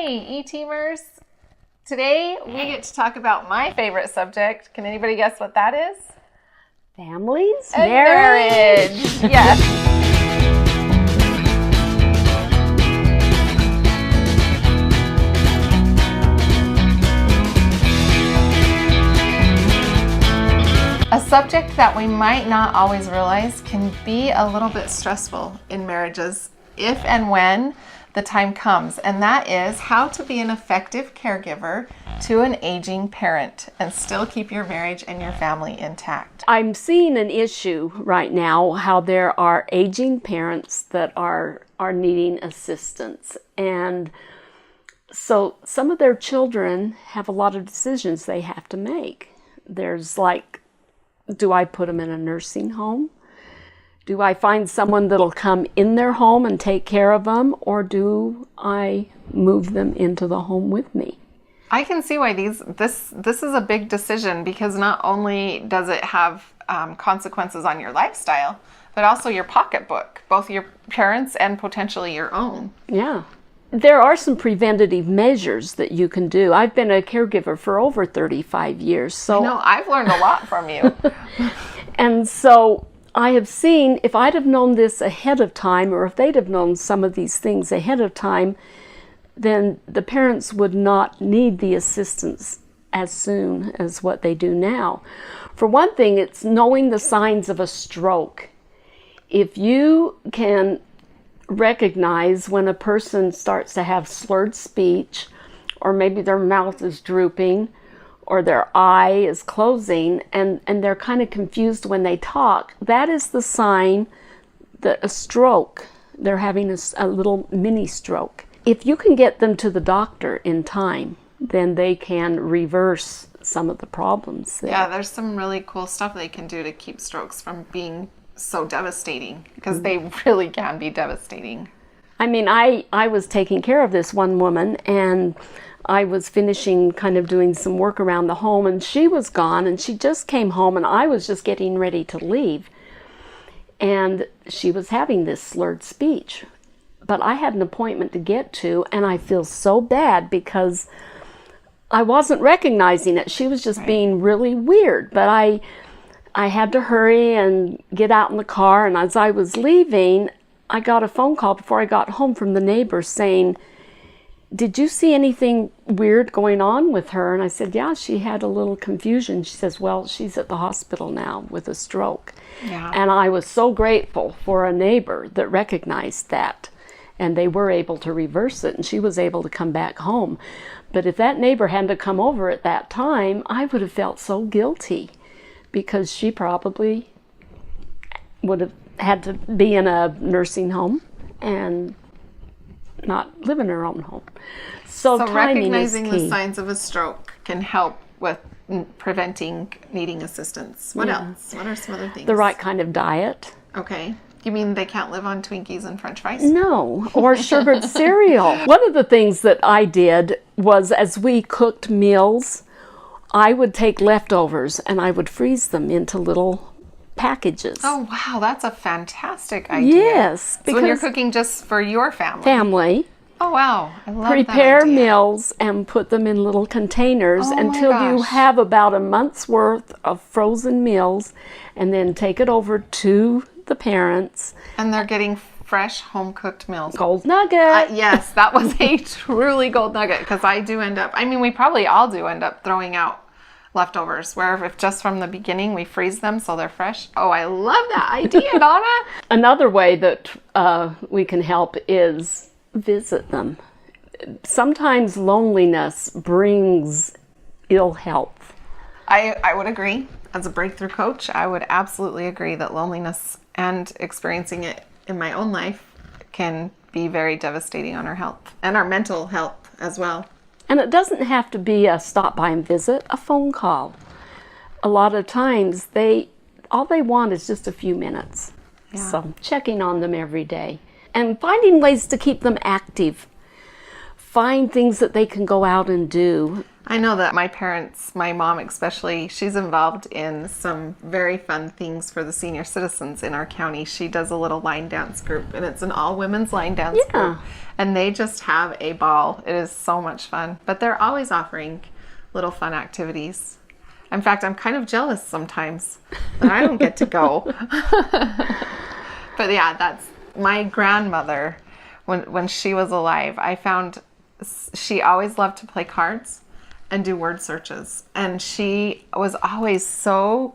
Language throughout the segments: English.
Hey, E-Teamers! Today we get to talk about my favorite subject. Can anybody guess what that is? Families? And marriage! Yes! A subject that we might not always realize can be a little bit stressful in marriages if and when the time comes, and that is how to be an effective caregiver to an aging parent and still keep your marriage and your family intact. I'm seeing an issue right now how there are aging parents that are needing assistance, and so some of their children have a lot of decisions they have to make. There's like, do I put them in a nursing home? Do I find someone that'll come in their home and take care of them, or do I move them into the home with me? I can see why this is a big decision, because not only does it have consequences on your lifestyle, but also your pocketbook, both your parents and potentially your own. Yeah. There are some preventative measures that you can do. I've been a caregiver for over 35 years. So I know, I've learned a lot from you. And so I have seen, if I'd have known this ahead of time, or if they'd have known some of these things ahead of time, then the parents would not need the assistance as soon as what they do now. For one thing, it's knowing the signs of a stroke. If you can recognize when a person starts to have slurred speech, or maybe their mouth is drooping, or their eye is closing, and they're kind of confused when they talk, that is the sign that a stroke, they're having a little mini stroke. If you can get them to the doctor in time, then they can reverse some of the problems there. Yeah, there's some really cool stuff they can do to keep strokes from being so devastating, because they really can be devastating. I mean, I was taking care of this one woman, and I was finishing kind of doing some work around the home, and she was gone, and she just came home, and I was just getting ready to leave. And she was having this slurred speech. But I had an appointment to get to, and I feel so bad because I wasn't recognizing it. She was just being really weird. But I had to hurry and get out in the car, and as I was leaving, I got a phone call before I got home from the neighbor saying, "Did you see anything weird going on with her?" And I said, "Yeah, she had a little confusion." She says, "Well, she's at the hospital now with a stroke." Yeah. And I was so grateful for a neighbor that recognized that, and they were able to reverse it, and she was able to come back home. But if that neighbor hadn't come over at that time, I would have felt so guilty, because she probably would have had to be in a nursing home and not live in her own home. So recognizing the signs of a stroke can help with preventing needing assistance. What else? What are some other things? The right kind of diet. Okay. You mean they can't live on Twinkies and French fries? No, or sugared cereal. One of the things that I did was, as we cooked meals, I would take leftovers and I would freeze them into little packages. Oh, wow, that's a fantastic idea. Yes. So when you're cooking just for your family. Family. Oh, wow. I love Prepare that idea. meals and put them in little containers Oh, my until you gosh. have about a month's worth of frozen meals, and then take it over to the parents. And they're getting fresh home-cooked meals. Gold nugget. Yes, that was a truly gold nugget, because we probably all do end up throwing out leftovers, where if just from the beginning we freeze them so they're fresh. Oh, I love that idea, Donna. Another way that we can help is visit them. Sometimes loneliness brings ill health. I would agree. As a breakthrough coach, I would absolutely agree that loneliness and experiencing it in my own life can be very devastating on our health and our mental health as well. And it doesn't have to be a stop by and visit, a phone call. A lot of times all they want is just a few minutes. Yeah. So checking on them every day and finding ways to keep them active. Find things that they can go out and do. I know that my parents, my mom especially, she's involved in some very fun things for the senior citizens in our county. She does a little line dance group, and it's an all-women's line dance group. And they just have a ball. It is so much fun. But they're always offering little fun activities. In fact, I'm kind of jealous sometimes that I don't get to go. But yeah, that's my grandmother. When she was alive, I found she always loved to play cards and do word searches. And she was always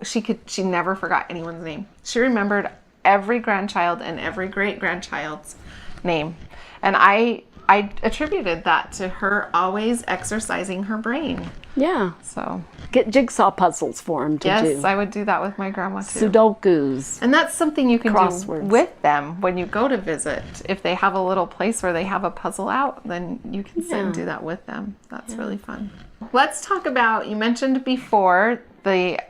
she never forgot anyone's name. She remembered every grandchild and every great-grandchild's name. And I attributed that to her always exercising her brain. Yeah. So get jigsaw puzzles for them to do. Yes, I would do that with my grandma too. Sudokus. And that's something you can Crosswords. do with them when you go to visit. If they have a little place where they have a puzzle out, then you can sit and do that with them. That's really fun. Let's talk about, you mentioned before, the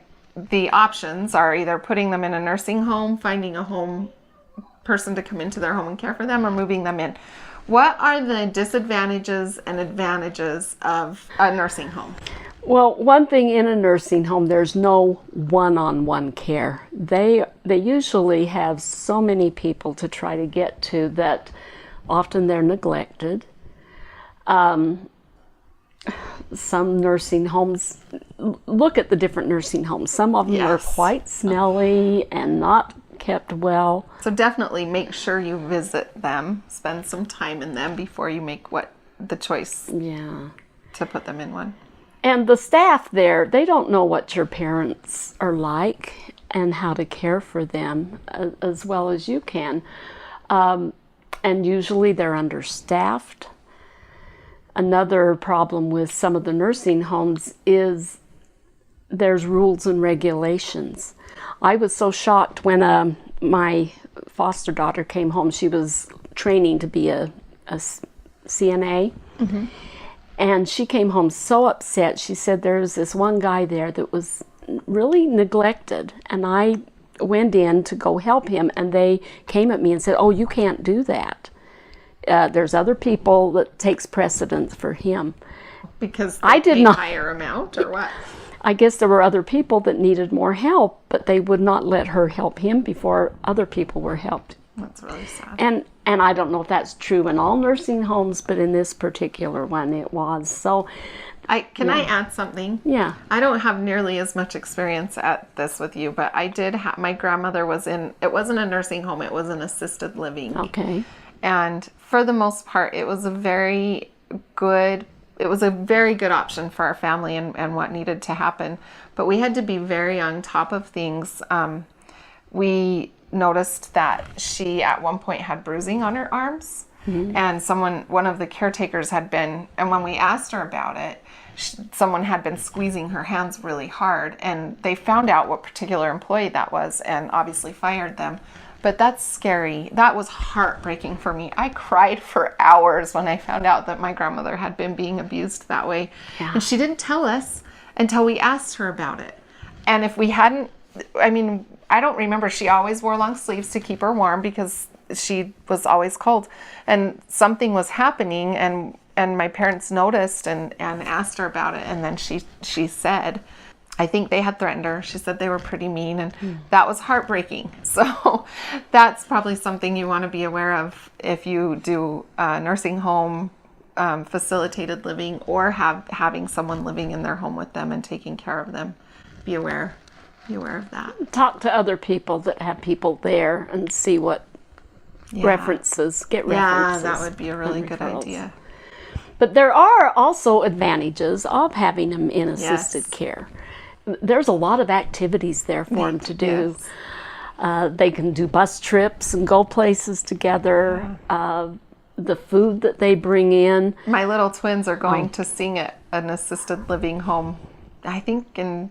options are either putting them in a nursing home, finding a home person to come into their home and care for them, or moving them in. What are the disadvantages and advantages of a nursing home? Well, one thing in a nursing home, there's no one-on-one care. They usually have so many people to try to get to that often they're neglected. Some nursing homes, look at the different nursing homes. Some of them are quite smelly and not kept well. So definitely make sure you visit them, spend some time in them before you make the choice to put them in one. And the staff there, they don't know what your parents are like and how to care for them as well as you can. And usually they're understaffed. Another problem with some of the nursing homes is there's rules and regulations. I was so shocked when my foster daughter came home. She was training to be a CNA. Mm-hmm. And she came home so upset. She said there was this one guy there that was really neglected. And I went in to go help him, and they came at me and said, "Oh, you can't do that. There's other people that takes precedence for him." Because I did not higher amount, or what? I guess there were other people that needed more help, but they would not let her help him before other people were helped. That's really sad. And I don't know if that's true in all nursing homes, but in this particular one it was. So Can I add something? Yeah. I don't have nearly as much experience at this with you, but I did have, my grandmother was it wasn't a nursing home, it was an assisted living. Okay. And for the most part, it was a very good option for our family and what needed to happen. But we had to be very on top of things. We noticed that she at one point had bruising on her arms. Mm-hmm. And one of the caretakers had been, and when we asked her about it, someone had been squeezing her hands really hard, and they found out what particular employee that was and obviously fired them. But that's scary. That was heartbreaking for me. I cried for hours when I found out that my grandmother had been being abused that way. Yeah. And she didn't tell us until we asked her about it. And if we hadn't, I don't remember. She always wore long sleeves to keep her warm because she was always cold. And something was happening, and my parents noticed and asked her about it. And then she said, I think they had threatened her. She said they were pretty mean, and that was heartbreaking. So that's probably something you want to be aware of if you do nursing home, facilitated living, or having someone living in their home with them and taking care of them. Be aware of that. Talk to other people that have people there and see what references. Get references. Yeah, that would be a really good idea. But there are also advantages of having them in assisted care. There's a lot of activities there for them to do. Yes. They can do bus trips and go places together. The food that they bring in. My little twins are going to sing at an assisted living home, I think in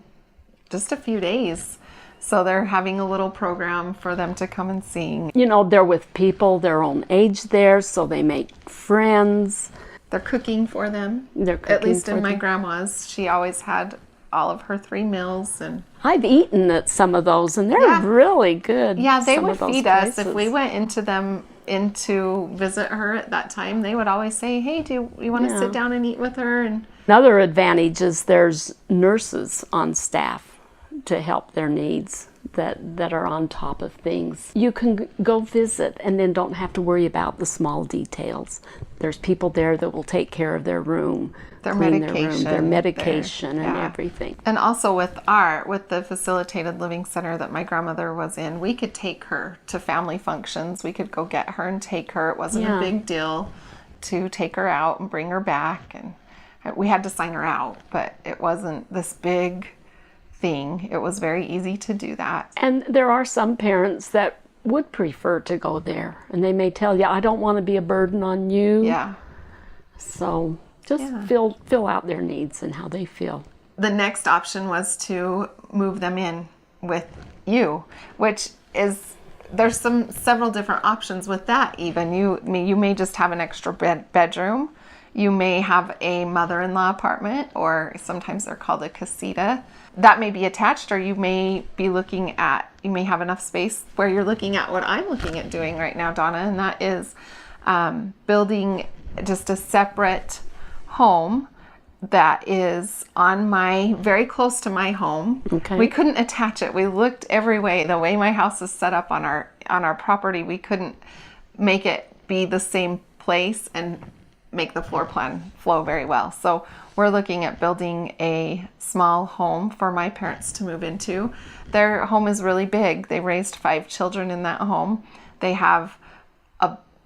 just a few days. So they're having a little program for them to come and sing. They're with people their own age there, so they make friends. They're cooking for them. At least in my grandma's, she always had all of her 3 meals. And I've eaten at some of those, and they're really good. Yeah, they would feed us if we went into them. in to visit her at that time, they would always say, hey, do you want to sit down and eat with her? And another advantage is there's nurses on staff to help their needs that are on top of things. You can go visit and then don't have to worry about the small details. There's people there that will take care of their room, their clean medication, their medication and everything. And also with the facilitated living center that my grandmother was in, we could take her to family functions. We could go get her and take her. It wasn't a big deal to take her out and bring her back. And we had to sign her out, but it wasn't this big thing. It was very easy to do that. And there are some parents that would prefer to go there, and they may tell you, I don't want to be a burden on you. Yeah. So just fill out their needs and how they feel. The next option was to move them in with you, which is, there's several different options with that. Even you may just have an extra bedroom. You may have a mother-in-law apartment, or sometimes they're called a casita. That may be attached, or you may have enough space where you're looking at what I'm looking at doing right now, Donna, and that is building just a separate home that is very close to my home. Okay. We couldn't attach it. We looked every way. The way my house is set up on our property, we couldn't make it be the same place and make the floor plan flow very well. So we're looking at building a small home for my parents to move into. Their home is really big. They raised 5 children in that home. They have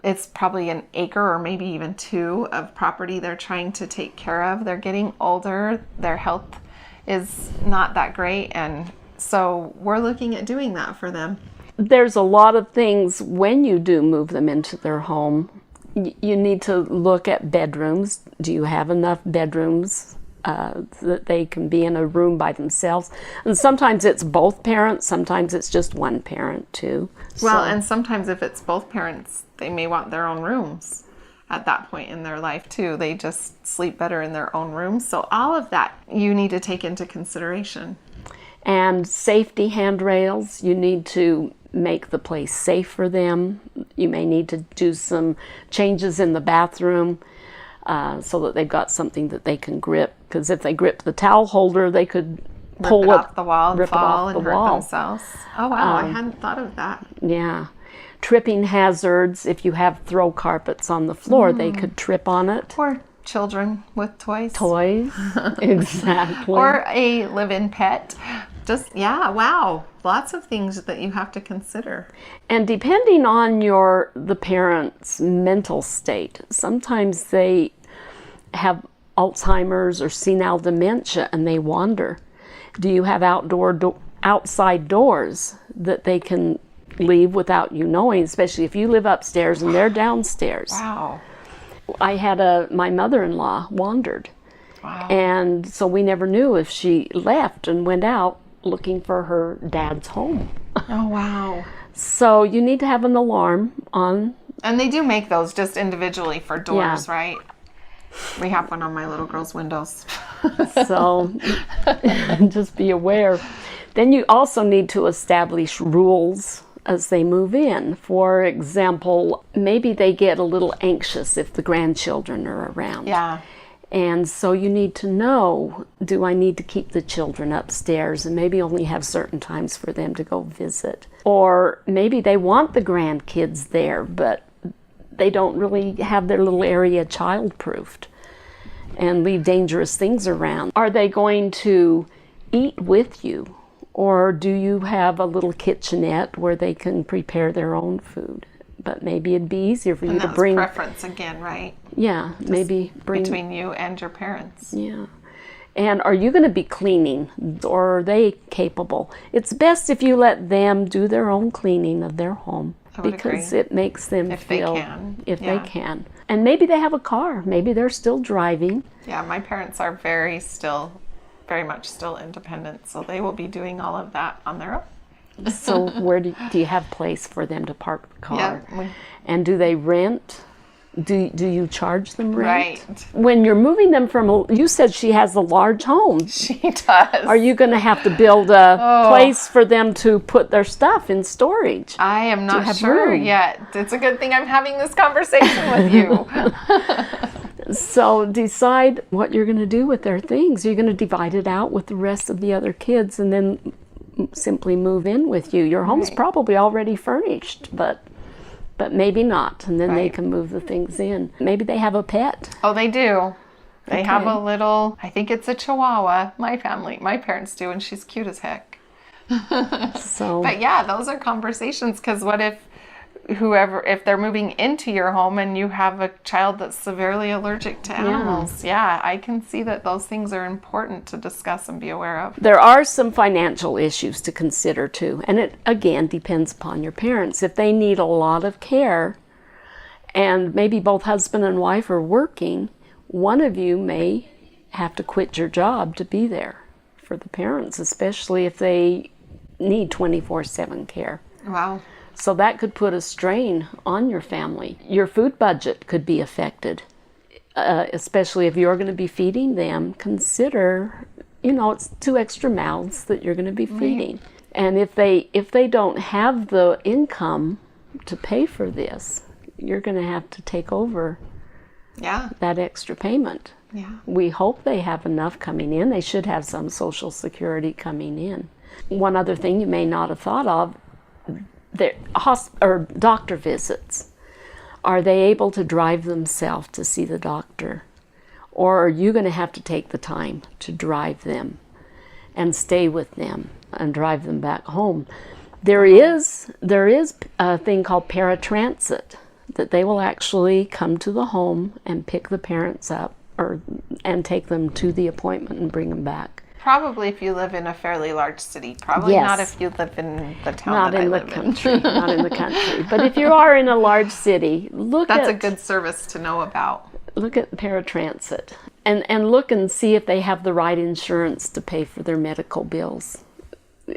it's probably an acre or maybe even 2 of property they're trying to take care of. They're getting older. Their health is not that great. And so we're looking at doing that for them. There's a lot of things when you do move them into their home. You need to look at bedrooms. Do you have enough bedrooms that they can be in a room by themselves? And sometimes it's both parents, sometimes it's just one parent too. Well, and sometimes if it's both parents, they may want their own rooms at that point in their life too. They just sleep better in their own rooms. So all of that you need to take into consideration. And safety handrails, you need to make the place safe for them. You may need to do some changes in the bathroom so that they've got something that they can grip. Because if they grip the towel holder, they could pull rip it off the wall and fall and hurt wall. themselves. Oh wow, I hadn't thought of that. Yeah. Tripping hazards, if you have throw carpets on the floor, they could trip on it. Or children with toys. Toys, exactly. Or a live-in pet. Wow. Lots of things that you have to consider. And depending on the parent's mental state, sometimes they have Alzheimer's or senile dementia and they wander. Do you have outside doors that they can leave without you knowing, especially if you live upstairs and they're downstairs? Wow. I had my mother-in-law wandered. Wow. And so we never knew if she left and went out looking for her dad's home. Oh, wow. So you need to have an alarm on. And they do make those just individually for doors, right? We have one on my little girl's windows. So just be aware. Then you also need to establish rules as they move in. For example, maybe they get a little anxious if the grandchildren are around. Yeah. And so you need to know, do I need to keep the children upstairs and maybe only have certain times for them to go visit? Or maybe they want the grandkids there, but they don't really have their little area child-proofed and leave dangerous things around. Are they going to eat with you? Or do you have a little kitchenette where they can prepare their own food? But maybe it'd be easier for you to bring... preference again, right? Yeah, just maybe bring... between you and your parents. Yeah. And are you going to be cleaning, or are they capable? It's best if you let them do their own cleaning of their home, because it makes them feel... If they can. And maybe they have a car. Maybe they're still driving. Yeah, my parents are very much still independent, so they will be doing all of that on their own. So where do you have place for them to park the car? Yeah. And do they rent? Do you charge them rent? Right. When you're moving them you said she has a large home. She does. Are you going to have to build a place for them to put their stuff in storage? I am not have sure room? yet. It's a good thing I'm having this conversation with you. So decide what you're going to do with their things. You're going to divide it out with the rest of the other kids and then simply move in with you. Your home's probably already furnished, but maybe not, and then they can move the things in. Maybe they have a pet. Oh, they do. They have a little, I think it's a Chihuahua. My parents do, and she's cute as heck. But yeah, those are conversations, because what if if they're moving into your home and you have a child that's severely allergic to animals? Yeah, I can see that those things are important to discuss and be aware of. There are some financial issues to consider too, and it again depends upon your parents. If they need a lot of care and maybe both husband and wife are working, one of you may have to quit your job to be there for the parents, especially if they need 24/7 care. Wow. So that could put a strain on your family. Your food budget could be affected, especially if you're going to be feeding them. Consider, it's 2 extra mouths that you're going to be feeding. And if they don't have the income to pay for this, you're going to have to take over that extra payment. Yeah. We hope they have enough coming in. They should have some Social Security coming in. One other thing you may not have thought of, doctor visits. Are they able to drive themselves to see the doctor? Or are you going to have to take the time to drive them and stay with them and drive them back home? There is a thing called paratransit, that they will actually come to the home and pick the parents up and take them to the appointment and bring them back. Probably if you live in a fairly large city. Probably not if you live in the town that I live in. Not in the country. But if you are in a large city, That's a good service to know about. Look at paratransit and look and see if they have the right insurance to pay for their medical bills.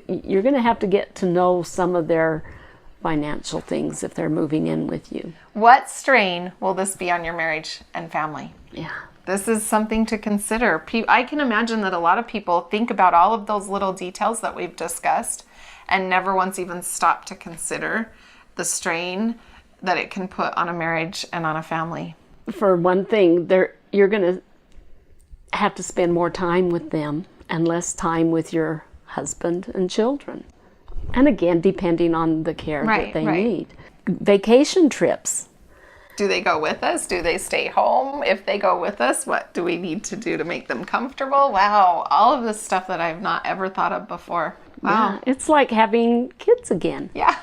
You're going to have to get to know some of their financial things if they're moving in with you. What strain will this be on your marriage and family? Yeah. This is something to consider. I can imagine that a lot of people think about all of those little details that we've discussed and never once even stop to consider the strain that it can put on a marriage and on a family. For one thing, you're going to have to spend more time with them and less time with your husband and children. And again, depending on the care that they need. Vacation trips. Do they go with us? Do they stay home? If they go with us, what do we need to do to make them comfortable? Wow, all of this stuff that I've not ever thought of before. Wow. Yeah, it's like having kids again. Yeah.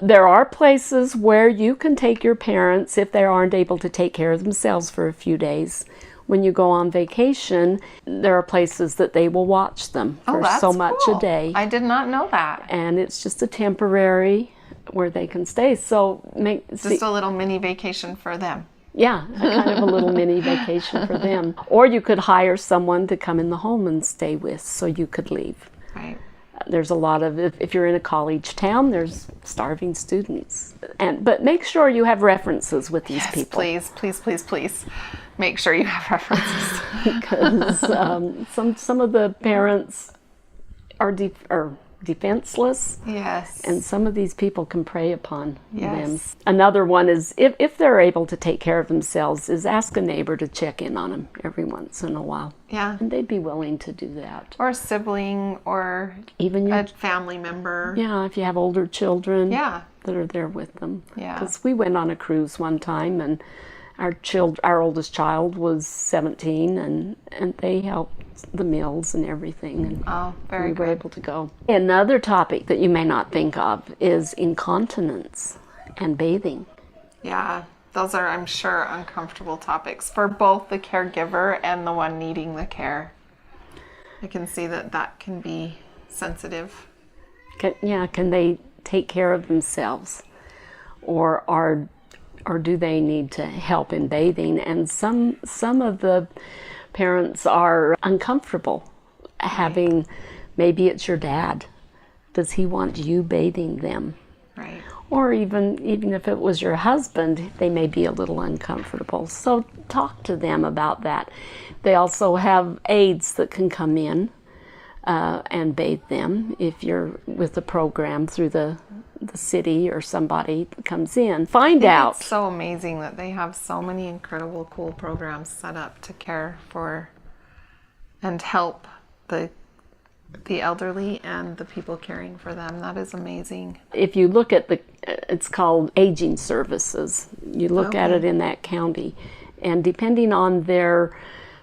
There are places where you can take your parents if they aren't able to take care of themselves for a few days. When you go on vacation, there are places that they will watch them for so much a day. I did not know that. And it's just a temporary where they can stay. So just a little mini vacation for them. Yeah, kind of a little mini vacation for them. Or you could hire someone to come in the home and stay with, so you could leave. Right. There's a lot of, if you're in a college town, there's starving students. But make sure you have references with these people. Please. Make sure you have references. Because some of the parents are defenseless. Yes. And some of these people can prey upon them. Another one is, if they're able to take care of themselves, is ask a neighbor to check in on them every once in a while. Yeah. And they'd be willing to do that. Or a sibling, or even a family member. Yeah, if you have older children that are there with them. Yeah. Because we went on a cruise one time, and our oldest child was 17, and they helped the meals and everything, and we were able to go. Another topic that you may not think of is incontinence and bathing. Yeah, those are, I'm sure, uncomfortable topics for both the caregiver and the one needing the care. I can see that can be sensitive. Can they take care of themselves, or do they need to help in bathing? And some of the parents are uncomfortable having, maybe it's your dad. Does he want you bathing them? Right. Or even if it was your husband, they may be a little uncomfortable. So talk to them about that. They also have aides that can come in and bathe them if you're with the program through the city or somebody comes in. Find out. It's so amazing that they have so many incredible, cool programs set up to care for and help the elderly and the people caring for them. That is amazing. If you look at it's called aging services. You look at it in that county, and depending on their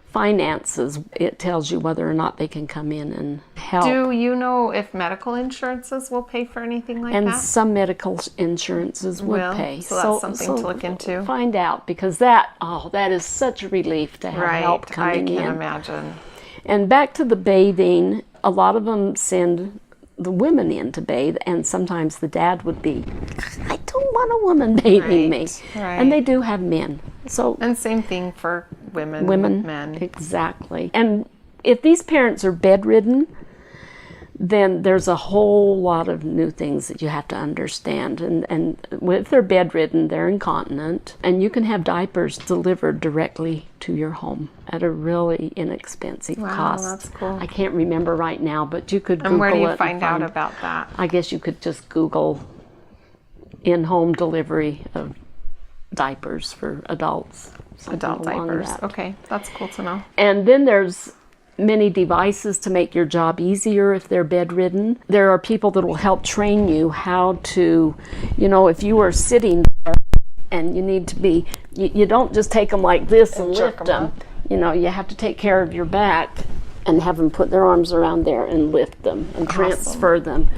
finances, it tells you whether or not they can come in and help. Do you know if medical insurances will pay for anything like that? And some medical insurances will pay. So that's something to look into. Find out, because that is such a relief to have help coming in. I can imagine. And back to the bathing, a lot of them send the women in to bathe, and sometimes the dad would be, I don't want a woman bathing me. Right. And they do have men. And same thing for women, men. Exactly. And if these parents are bedridden, then there's a whole lot of new things that you have to understand. And if they're bedridden, they're incontinent, and you can have diapers delivered directly to your home at a really inexpensive cost. Wow, that's cool. I can't remember right now, but you could Google it. And where do you find out about that? I guess you could just Google in-home delivery of diapers for adults. Adult diapers. Okay, that's cool to know. And then there's many devices to make your job easier if they're bedridden. There are people that will help train you how to, if you are sitting there and you need to be, you don't just take them like this and lift them. You have to take care of your back and have them put their arms around there and lift them and transfer them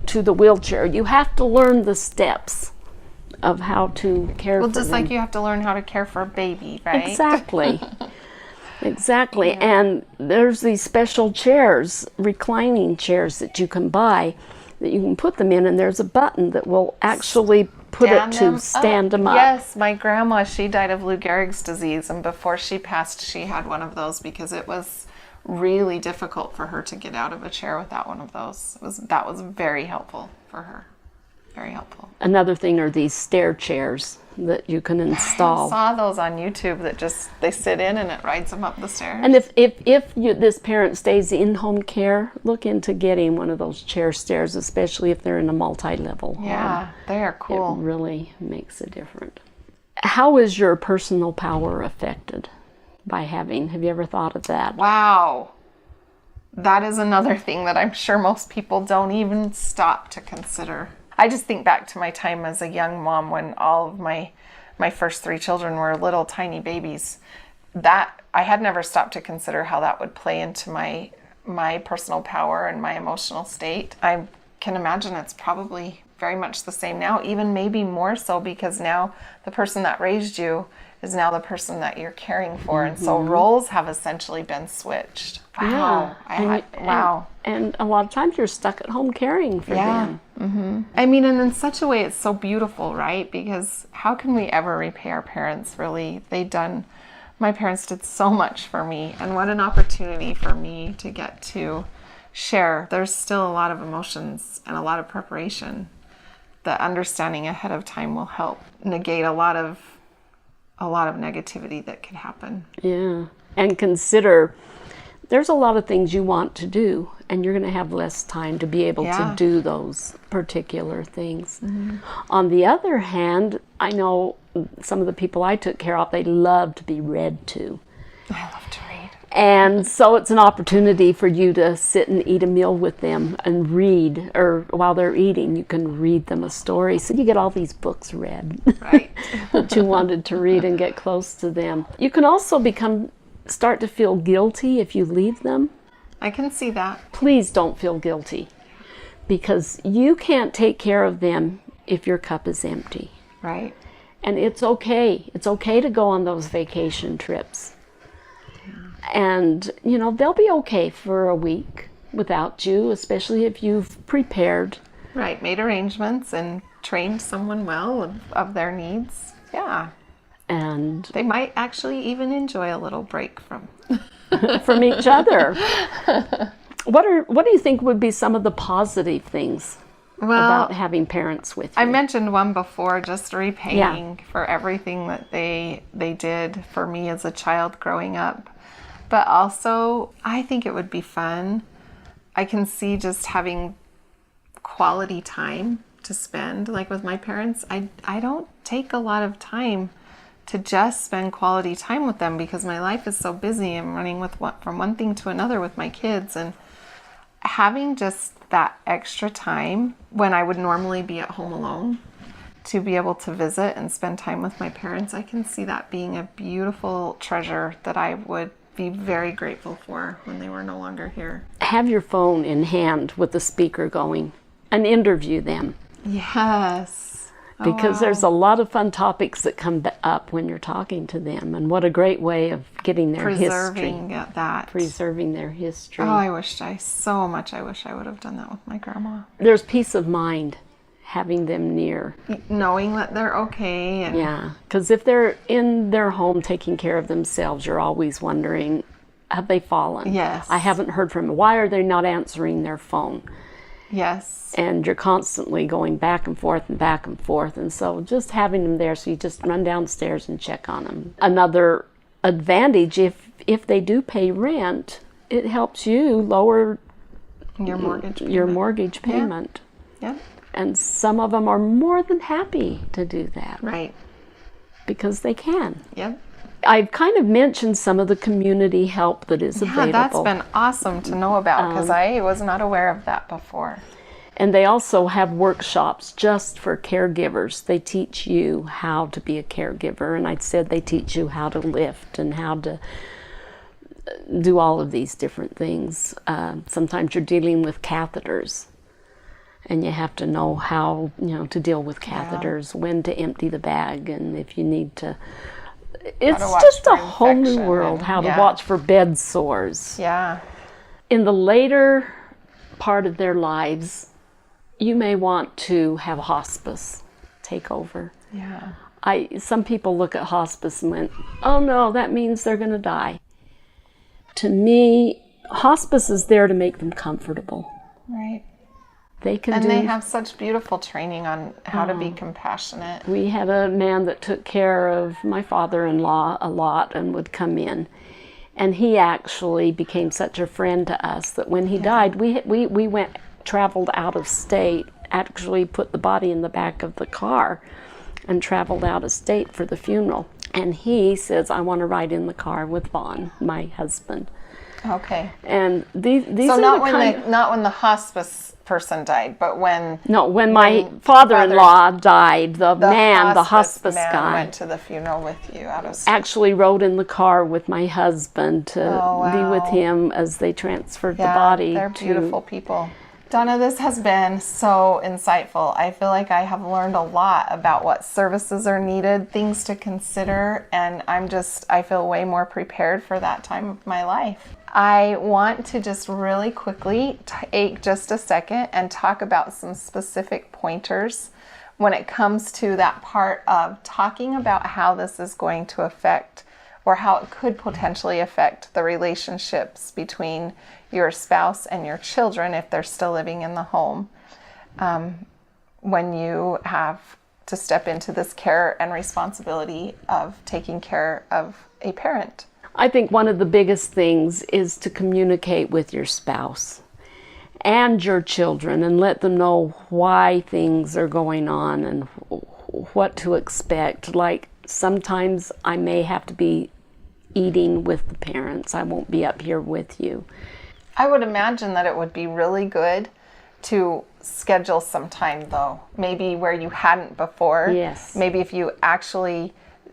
to the wheelchair. You have to learn the steps of how to care for them. Well, just like you have to learn how to care for a baby, right? Exactly. Exactly. Yeah. And there's these special chairs, reclining chairs that you can buy, that you can put them in, and there's a button that will actually stand them up. Yes, my grandma, she died of Lou Gehrig's disease, and before she passed, she had one of those because it was really difficult for her to get out of a chair without one of those. That was very helpful for her. Very helpful. Another thing are these stair chairs that you can install. I saw those on YouTube that they sit in and it rides them up the stairs. And if this parent stays in home care, look into getting one of those chair stairs, especially if they're in a multi-level home. Yeah, they are cool. It really makes a difference. How is your personal power affected by have you ever thought of that? Wow. That is another thing that I'm sure most people don't even stop to consider. I just think back to my time as a young mom when all of my first 3 children were little tiny babies. That I had never stopped to consider how that would play into my personal power and my emotional state. I can imagine it's probably very much the same now, even maybe more so, because now the person that raised you is now the person that you're caring for. Mm-hmm. And so roles have essentially been switched. Wow. Yeah. Wow. And a lot of times you're stuck at home caring for them. Mm-hmm. I mean, and in such a way it's so beautiful, right? Because how can we ever repay our parents, really? My parents did so much for me, and what an opportunity for me to get to share. There's still a lot of emotions and a lot of preparation. The understanding ahead of time will help negate a lot of negativity that could happen. Yeah. And consider there's a lot of things you want to do, and you're going to have less time to be able to do those particular things. Mm-hmm. On the other hand, I know some of the people I took care of, they love to be read to. I love to read. And so it's an opportunity for you to sit and eat a meal with them and read, or while they're eating, you can read them a story. So you get all these books read right. that you wanted to read and get close to them. You can also start to feel guilty if you leave them. I can see that. Please don't feel guilty, because you can't take care of them if your cup is empty. Right. And it's okay. It's okay to go on those vacation trips. And, they'll be okay for a week without you, especially if you've prepared. Right, made arrangements and trained someone well of their needs. Yeah. And they might actually even enjoy a little break from each other. What do you think would be some of the positive things about having parents with you? I mentioned one before, just repaying for everything that they did for me as a child growing up. But also, I think it would be fun. I can see just having quality time to spend. Like with my parents, I don't take a lot of time to just spend quality time with them because my life is so busy. I'm running from one thing to another with my kids, and having just that extra time when I would normally be at home alone to be able to visit and spend time with my parents, I can see that being a beautiful treasure that I would be very grateful for when they were no longer here. Have your phone in hand with the speaker going and interview them. Yes. Because there's a lot of fun topics that come up when you're talking to them, and what a great way of getting their preserving history. that. Preserving their history. Oh, I wish I would have done that with my grandma. There's peace of mind having them near. Knowing that they're okay. And yeah, because if they're in their home taking care of themselves, you're always wondering, have they fallen? Yes. I haven't heard from them. Why are they not answering their phone? Yes. And you're constantly going back and forth and back and forth. And so just having them there, so you just run downstairs and check on them. Another advantage, if they do pay rent, it helps you lower your mortgage payment. Yeah. And some of them are more than happy to do that. Right. Because they can. Yep. I've kind of mentioned some of the community help that is available. Yeah, that's been awesome to know about because I was not aware of that before. And they also have workshops just for caregivers. They teach you how to be a caregiver, and I said they teach you how to lift and how to do all of these different things. Sometimes you're dealing with catheters, and you have to know how to deal with catheters, when to empty the bag, and if you need to. It's just a whole new world, how to watch for bed sores. Yeah. In the later part of their lives, you may want to have hospice take over. Yeah. Some people look at hospice and went, oh no, that means they're going to die. To me, hospice is there to make them comfortable. Right. They have such beautiful training on how to be compassionate. We had a man that took care of my father-in-law a lot and would come in. And he actually became such a friend to us that when he died, we traveled out of state, actually put the body in the back of the car and traveled out of state for the funeral. And he says, I want to ride in the car with Vaughn, my husband. Okay. And these so are not when the hospice person died, but when my father-in-law died, the hospice guy went to the funeral with you out of state. Actually rode in the car with my husband to be with him as they transferred the body. They're beautiful people. Donna, this has been so insightful. I feel like I have learned a lot about what services are needed, things to consider, and I feel way more prepared for that time of my life. I want to just really quickly take just a second and talk about some specific pointers when it comes to that part of talking about how this is going to affect or how it could potentially affect the relationships between your spouse and your children if they're still living in the home when you have to step into this care and responsibility of taking care of a parent. I think one of the biggest things is to communicate with your spouse and your children and let them know why things are going on and what to expect. Like sometimes I may have to be eating with the parents. I won't be up here with you. I would imagine that it would be really good to schedule some time though, maybe where you hadn't before. Yes. Maybe if you actually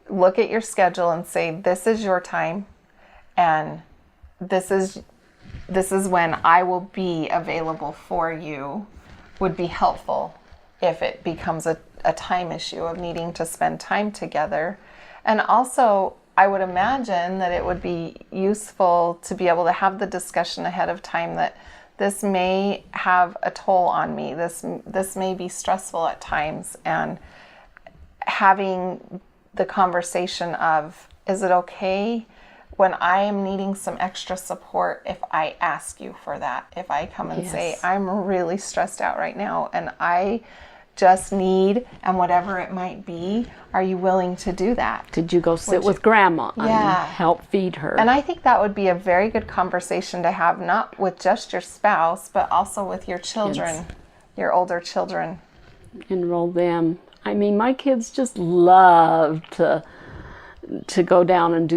look at your schedule and say, this is your time and this is when I will be available for you, would be helpful if it becomes a time issue of needing to spend time together. And also, I would imagine that it would be useful to be able to have the discussion ahead of time that this may have a toll on me. This may be stressful at times, and having the conversation of, is it okay when I am needing some extra support, if I ask you for that, if I come and say, I'm really stressed out right now and I just need, and whatever it might be, are you willing to do that? Could you go sit with grandma and help feed her? And I think that would be a very good conversation to have, not with just your spouse, but also with your children, your older children. Enroll them. I mean, my kids just love to go down and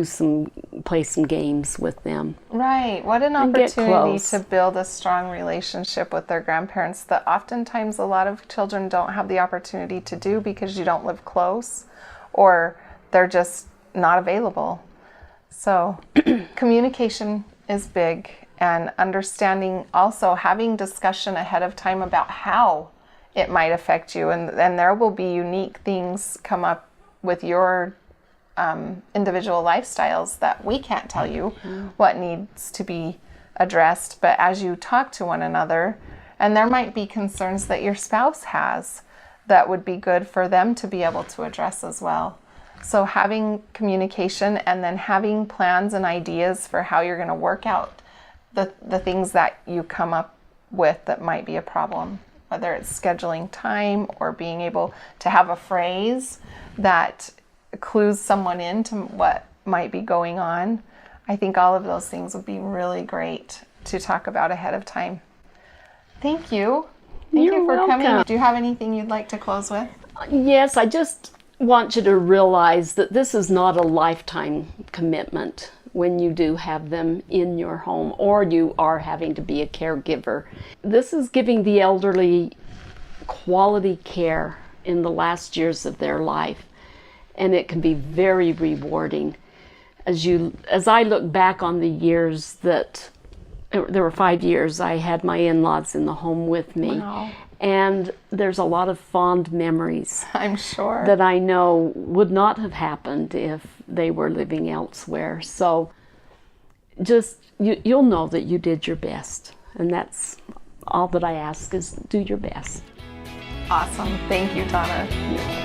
play some games with them. Right. What an opportunity to build a strong relationship with their grandparents that oftentimes a lot of children don't have the opportunity to do because you don't live close or they're just not available. So communication is big, and understanding, also having discussion ahead of time about how it might affect you. And there will be unique things come up with your individual lifestyles that we can't tell you what needs to be addressed. But as you talk to one another, and there might be concerns that your spouse has that would be good for them to be able to address as well. So having communication and then having plans and ideas for how you're going to work out the things that you come up with that might be a problem, whether it's scheduling time or being able to have a phrase that clues someone into what might be going on. I think all of those things would be really great to talk about ahead of time. Thank you. Thank you for coming. Do you have anything you'd like to close with? Yes, I just want you to realize that this is not a lifetime commitment when you do have them in your home or you are having to be a caregiver. This is giving the elderly quality care in the last years of their life, and it can be very rewarding. As I look back on the years that there were 5 years I had my in-laws in the home with me. Wow. And there's a lot of fond memories, I'm sure, that I know would not have happened if they were living elsewhere. So just you'll know that you did your best, and that's all that I ask, is do your best. Awesome. Thank you, Donna.